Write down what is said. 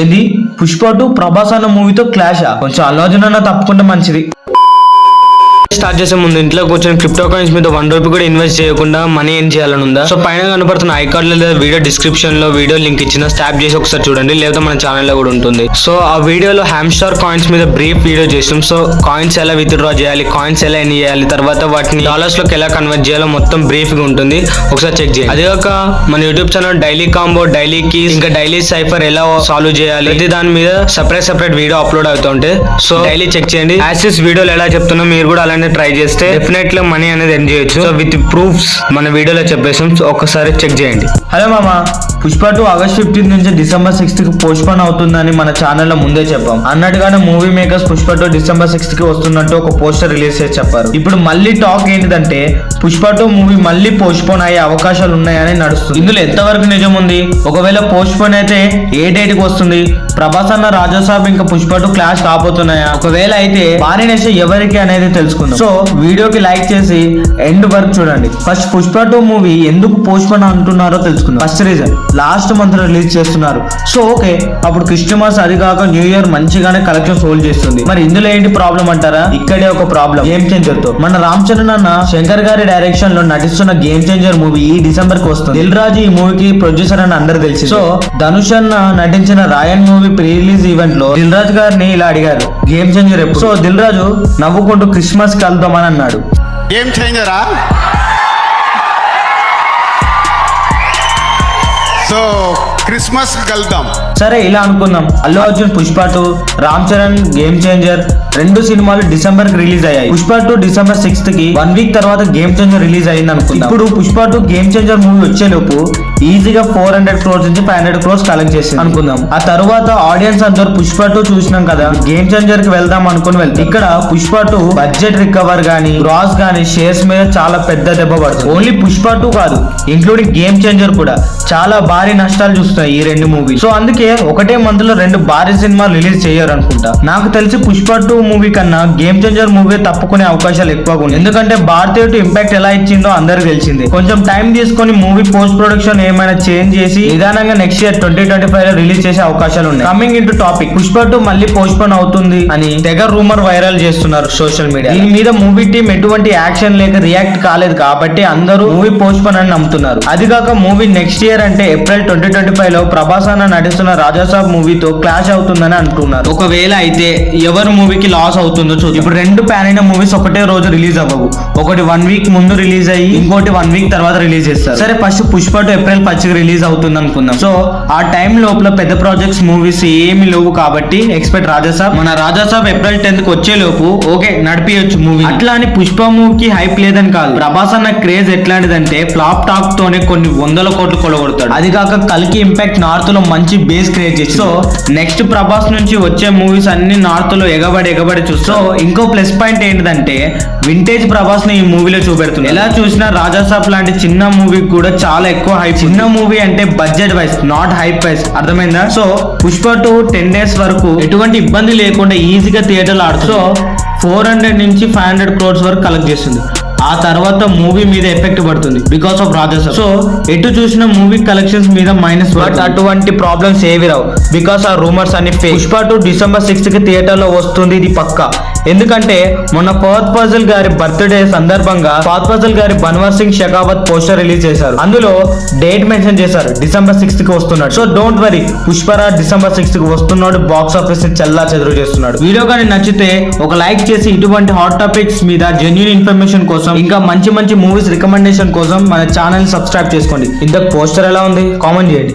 ఏంది పుష్ప 2 ప్రభాస్ అన్న మూవీతో క్లాషా? కొంచెం ఆలోచన తప్పకుండా మంచిది. స్టార్ట్ చేసే ముందు ఇంట్లో కూర్చొని క్రిప్టో కాయిన్స్ మీద ₹1 కూడా ఇన్వెస్ట్ చేయకుండా మనీ ఏం చేయాలని ఉందా? సో పైన కనపడుతున్న ఐకార్డ్ లేదా వీడియో డిస్క్రిప్షన్ లో వీడియో లింక్ ఇచ్చిన స్టాప్ చేసి ఒకసారి చూడండి, లేదా మన ఛానల్ లో కూడా ఉంటుంది. సో ఆ వీడియోలో హ్యామ్స్టార్ కాయిన్స్ మీద బ్రీఫ్ వీడియో చేసాం. సో కాయిన్స్ ఎలా విత్డ్రా చేయాలి, కాయిన్స్ ఎలా ఎన్ని చేయాలి, తర్వాత వాటిని డాలర్స్ లోకి ఎలా కన్వర్ట్ చేయాలో మొత్తం బ్రీఫ్ గా ఉంటుంది, ఒకసారి చెక్ చేయండి. అదేగాక మన YouTube channel daily combo, daily keys, ఇంకా డైలీ సైఫర్ ఎలా సాల్వ్ చేయాలి ప్రతి దాని మీద సెపరేట్ వీడియో అప్లోడ్ అవుతుంటే సో డైలీ చెక్ చేయండి. యాసిస్ వీడియోలు ఎలా చెప్తున్నా మీరు కూడా అలానే ట్రై చేస్తే డెఫినెట్ గా మనీ అనేది ఎర్న్ చేయొచ్చు. సో విత్ ప్రూఫ్స్ మన వీడియోలో చెప్పేసాం, ఒక్కసారి చెక్ చేయండి. హలో మామ, పుష్ప 2 ఆగస్ట్ 15 నుంచి డిసెంబర్ 6 కి పోస్ట్ పోన్ అవుతుందని మన ఛానల్లో ముందే చెప్పాం. అన్నట్టుగానే మూవీ మేకర్స్ పుష్ప 2 డిసెంబర్ 6 కి వస్తున్నట్టు ఒక పోస్టర్ రిలీజ్ చేసి చెప్పారు. ఇప్పుడు మళ్ళీ టాక్ ఏంటిదంటే పుష్ప 2 మూవీ మళ్ళీ పోస్ట్ పోన్ అయ్యే అవకాశాలు ఉన్నాయని నడుస్తుంది. ఇందులో ఎంతవరకు నిజం ఉంది? ఒకవేళ పోస్ట్ పోన్ అయితే ఏ డేట్ కి వస్తుంది? ప్రభాస్ అన్న రాజాసాబ్ ఇంకా పుష్ప 2 క్లాష్ కాబోతున్నాయా? ఒకవేళ అయితే భారీ ఎవరికి అనేది తెలుసుకుందాం. సో వీడియోకి లైక్ చేసి ఎండ్ వరకు చూడండి. ఫస్ట్ పుష్ప 2 మూవీ ఎందుకు పోస్ట్ పోన్ అంటున్నారో తెలుసుకుందాం. First reason, last month release చేస్తున్నారు. సో ఓకే, అప్పుడు క్రిస్టమస్ అది కాక న్యూ ఇయర్ మంచిగానే కలెక్షన్ హోల్డ్ చేస్తుంది. మరి ఇందులో ఏంటి ప్రాబ్లం అంటారా? ఇక్కడే ఒక ప్రాబ్లం, గేమ్ చేంజర్ తో. మన రామ్ చరణ్ అన్న శంకర్ గారి డైరెక్షన్ లో నటిస్తున్న గేమ్ చేంజర్ మూవీ ఈ డిసెంబర్ కి వస్తుంది. దిల్ రాజు ఈ మూవీకి ప్రొడ్యూసర్ అని అందరు తెలిసి. సో ధనుష్ అన్న నటించిన రాయన్ మూవీ ప్రీ రిలీజ్ ఈవెంట్ లో దిల్ రాజు గారిని ఇలా అడిగారు, గేమ్ చేంజర్ ఎప్పుడు? సో దిల్ రాజు నవ్వుకుంటూ క్రిస్మస్ కి వెళ్దామని అన్నాడు. గేమ్ చేంజరా? సో క్రిస్మస్ కలుద్దాం. సరే ఇలా అనుకుందాం. అల్లు అర్జున్ పుష్ప 2, రామ్ చరణ్ గేమ్ చేంజర్ రెండు సినిమాలు డిసెంబర్ కి రిలీజ్ అయ్యాయి. పుష్ప 2 డిసెంబర్ 6 కి 1 వీక్ తర్వాత గేమ్ చేంజర్ రిలీజ్ అయింది అనుకుందాం. ఇప్పుడు పుష్ప 2 గేమ్ చేంజర్ మూవీ వచ్చేలోపు ఈజీగా 400 crores నుంచి 500 crores కలెక్ట్ చేసింది అనుకుందాం. ఆ తర్వాత ఆడియన్స్ అందరూ పుష్ప 2 చూసినాం కదా, గేమ్ చేంజర్ కి వెళ్దాం అనుకుని వెళ్తాం. ఇక్కడ పుష్ప 2 బడ్జెట్ రికవర్ గానీ గ్రాస్ గానీ షేర్స్ మీద చాలా పెద్ద దెబ్బ పడుతుంది. ఓన్లీ పుష్ప 2 కాదు, ఇంక్లూడింగ్ గేమ్ చేంజర్ కూడా చాలా భారీ నష్టాలు చూస్తున్నాయి ఈ రెండు మూవీ. సో అందుకే ఒకటే మంత్ లో 2 భారీ సినిమాలు రిలీజ్ చేయరు అనుకుంటా. నాకు తెలిసి పుష్ప 2 మూవీ కన్నా గేమ్ చేంజర్ మూవీ తప్పుకునే అవకాశాలు ఎక్కువగా ఉన్నాయి. ఎందుకంటే భారతీయ ఇంపాక్ట్ ఎలా ఇచ్చిందో అందరికి తెలిసింది. కొంచెం టైం తీసుకొని మూవీ పోస్ట్ ప్రొడక్షన్ ఏమైనా చేంజ్ చేసి నిదానంగా నెక్స్ట్ ఇయర్ 2025 లో రిలీజ్ చేసే అవకాశాలు ఉన్నాయి. కమింగ్ ఇంటూ టాపిక్, పుష్ప 2 మళ్ళీ పోస్ట్ పోన్ అవుతుంది అని తెగ రూమర్ వైరల్ చేస్తున్నారు సోషల్ మీడియా. దీని మీద మూవీ టీం ఎటువంటి యాక్షన్ లేక రియాక్ట్ కాలేదు కాబట్టి అందరూ మూవీ పోస్ట్ పోన్ అని నమ్ముతున్నారు. అది కాక మూవీ నెక్స్ట్ ఇయర్ అంటే ఏప్రిల్ 2025 లో ప్రభాస్ అన్న నటిస్తున్న రాజాసాబ్ మూవీతో క్లాష్ అవుతుందని అంటున్నారు. ఒకవేళ అయితే ఎవరి మూవీకి లాస్ అవుతుందో చూద్దాం. ఇప్పుడు 2 ప్యాన్ అయిన మూవీస్ ఒకటే రోజు రిలీజ్ అవ్వవు. ఒకటి 1 వీక్ ముందు రిలీజ్ అయ్యి ఇంకోటి 1 వీక్ తర్వాత రిలీజ్ చేస్తారు. సరే ఫస్ట్ పుష్ప 2 ఏప్రిల్ 10 రిలీజ్ అవుతుంది అనుకుందాం. సో ఆ టైం లోపల పెద్ద ప్రాజెక్ట్స్ మూవీస్ ఏమి లేవు కాబట్టి ఎక్స్పెక్ట్ రాజాసాబ్. మన రాజాసాబ్ ఏప్రిల్ 10 కి వచ్చే లోపు ఓకే నడిపియొచ్చు మూవీ. అట్లా అని పుష్ప మూవీకి హైప్ లేదని కాదు. ప్రభాస్ అన్న క్రేజ్ ఎట్లాంటిదంటే ఫ్లాప్ టాక్ తోనే కొన్ని 100 కోట్లు కొలగొడతాడు. అది కాక కల్కి ఇంపాక్ట్ నార్త్ లో మంచి బేస్ క్రియేట్ చేసి. సో నెక్స్ట్ ప్రభాస్ నుంచి వచ్చే మూవీస్ అన్ని నార్త్ లో ఎగబడి చూస్తూ. ఇంకో ప్లస్ పాయింట్ ఏంటిదంటే వింటేజ్ ప్రభాస్ ని ఈ మూవీలో చూపెడుతుంది. ఎలా చూసినా రాజాసాబ్ లాంటి చిన్న మూవీ కూడా చాలా ఎక్కువ హైప్. చిన్న మూవీ అంటే budget wise not hype wise, అర్థమైందా? సో పుష్ప 2 10 days వరకు ఎటువంటి ఇబ్బంది లేకుండా ఈజీగా థియేటర్లో ఆడుతుంది. సో 400 నుంచి 500 crores వరకు కలెక్ట్ చేస్తుంది. ఆ తర్వాత మూవీ మీద ఎఫెక్ట్ పడుతుంది బికాస్ ఆఫ్ రాజాసాబ్. సో ఎటు చూసిన మూవీ కలెక్షన్స్ మీద మైనస్. బట్ అటువంటి ప్రాబ్లమ్స్ ఏవి రావు బికాస్ ఆ రూమర్స్ అన్ని ఫేక్. పుష్ప 2 డిసెంబర్ 6 కి థియేటర్ లో వస్తుంది, ఇది పక్కా. ఎందుకంటే మొన్న ఫహద్ ఫాజిల్ గారి బర్త్డే సందర్భంగా ఫహద్ ఫాజిల్ గారి బన్వర్ సింగ్ షెకావత్ పోస్టర్ రిలీజ్ చేశారు. అందులో డేట్ మెన్షన్ చేశారు, డిసెంబర్ 6 కి వస్తున్నాడు. So don't worry, Pushparaj December 6 కి వస్తున్నాడు. బాక్స్ ఆఫీస్ ని చెల్లా చెదురు చేస్తున్నాడు. వీడియో కానీ నచ్చితే ఒక లైక్ చేసి ఇటువంటి హాట్ టాపిక్స్ మీద జెన్యూన్ ఇన్ఫర్మేషన్ కోసం ఇంకా మంచి మూవీస్ రికమెండేషన్ కోసం మన ఛానల్ సబ్స్క్రైబ్ చేసుకోండి. ఇంతకు పోస్టర్ ఎలా ఉంది కామెంట్ చేయండి.